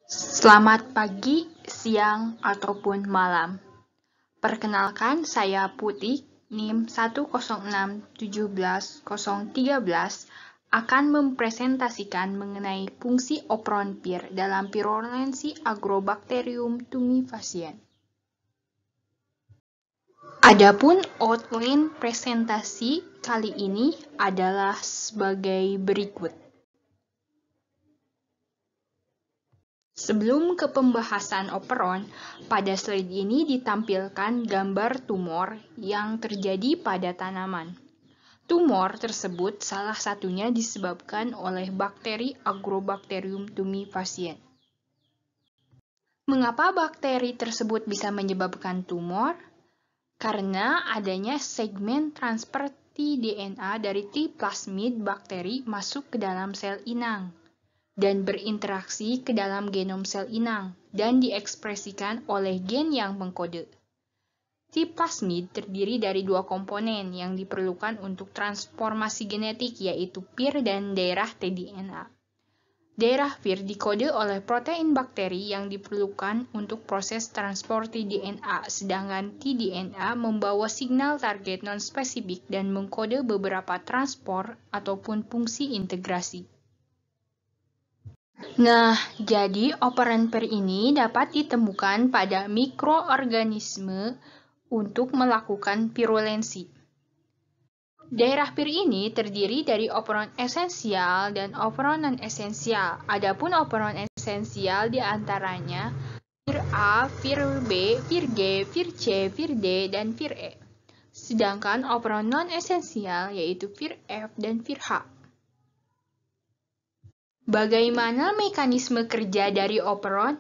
Selamat pagi, siang, ataupun malam. Perkenalkan, saya Putih, NIM 106171013 akan mempresentasikan mengenai fungsi operon PIR dalam virulensi Agrobacterium tumefaciens. Adapun outline presentasi kali ini adalah sebagai berikut. Sebelum ke pembahasan operon, pada slide ini ditampilkan gambar tumor yang terjadi pada tanaman. Tumor tersebut salah satunya disebabkan oleh bakteri Agrobacterium tumefaciens. Mengapa bakteri tersebut bisa menyebabkan tumor? Karena adanya segmen transfer tDNA dari T-plasmid bakteri masuk ke dalam sel inang dan berinteraksi ke dalam genom sel inang dan diekspresikan oleh gen yang mengkode. T-plasmid terdiri dari dua komponen yang diperlukan untuk transformasi genetik, yaitu PIR dan daerah tDNA. Daerah PIR dikode oleh protein bakteri yang diperlukan untuk proses transport tDNA, sedangkan tDNA membawa signal target non-spesifik dan mengkode beberapa transport ataupun fungsi integrasi. Nah, jadi operon PIR ini dapat ditemukan pada mikroorganisme untuk melakukan virulensi. Daerah PIR ini terdiri dari operon esensial dan operon non-esensial. Adapun operon esensial diantaranya PIR A, PIR B, PIR G, PIR C, PIR D, dan PIR E. Sedangkan operon non-esensial yaitu PIR F dan PIR H. Bagaimana mekanisme kerja dari operon?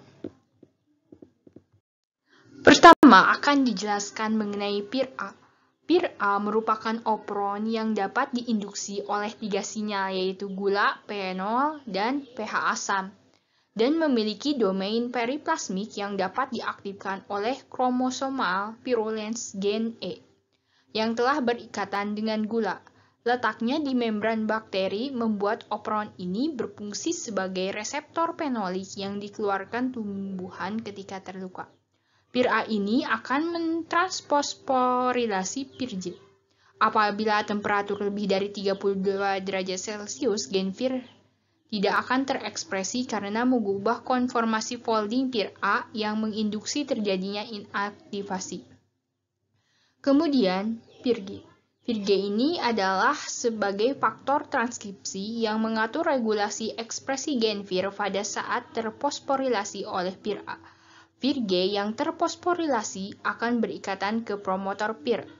Pertama, akan dijelaskan mengenai PIR A. PIR A merupakan operon yang dapat diinduksi oleh tiga sinyal, yaitu gula, fenol, dan pH asam, dan memiliki domain periplasmik yang dapat diaktifkan oleh kromosomal virulence gen E, yang telah berikatan dengan gula. Letaknya di membran bakteri membuat operon ini berfungsi sebagai reseptor fenolik yang dikeluarkan tumbuhan ketika terluka. PIR A ini akan mentransfosforilasi PIR J. Apabila temperatur lebih dari 32 derajat Celcius, gen PIR tidak akan terekspresi karena mengubah konformasi folding PIR A yang menginduksi terjadinya inaktivasi. Kemudian, PIR G. PIR G ini adalah sebagai faktor transkripsi yang mengatur regulasi ekspresi gen PIR pada saat terfosforilasi oleh PIR A. PIR G yang terfosforilasi akan berikatan ke promotor PIR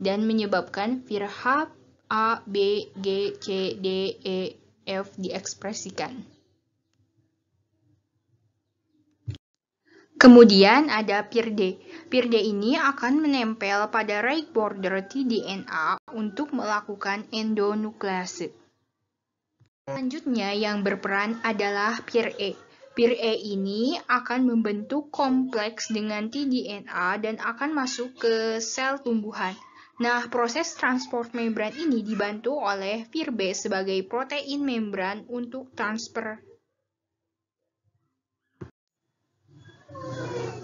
dan menyebabkan PIR H, A, B, G, C, D, E, F diekspresikan. Kemudian ada PIR D. PIR D ini akan menempel pada right border tDNA untuk melakukan endonuklease. Selanjutnya yang berperan adalah PIR E. PIR E ini akan membentuk kompleks dengan tDNA dan akan masuk ke sel tumbuhan. Nah, proses transport membran ini dibantu oleh PIR B sebagai protein membran untuk transfer.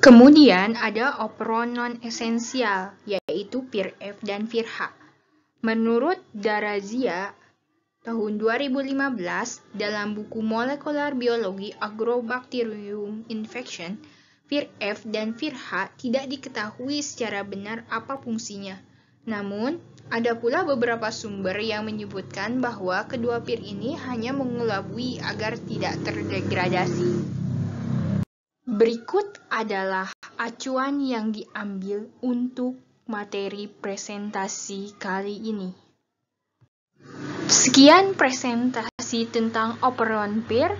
Kemudian ada operon non-esensial, yaitu PIR F dan PIR H. Menurut Darazia, tahun 2015, dalam buku Molecular Biology Agrobacterium Infection, PIR F dan PIR H tidak diketahui secara benar apa fungsinya. Namun, ada pula beberapa sumber yang menyebutkan bahwa kedua PIR ini hanya mengelabui agar tidak terdegradasi. Berikut adalah acuan yang diambil untuk materi presentasi kali ini. Sekian presentasi tentang operon PIR.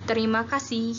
Terima kasih.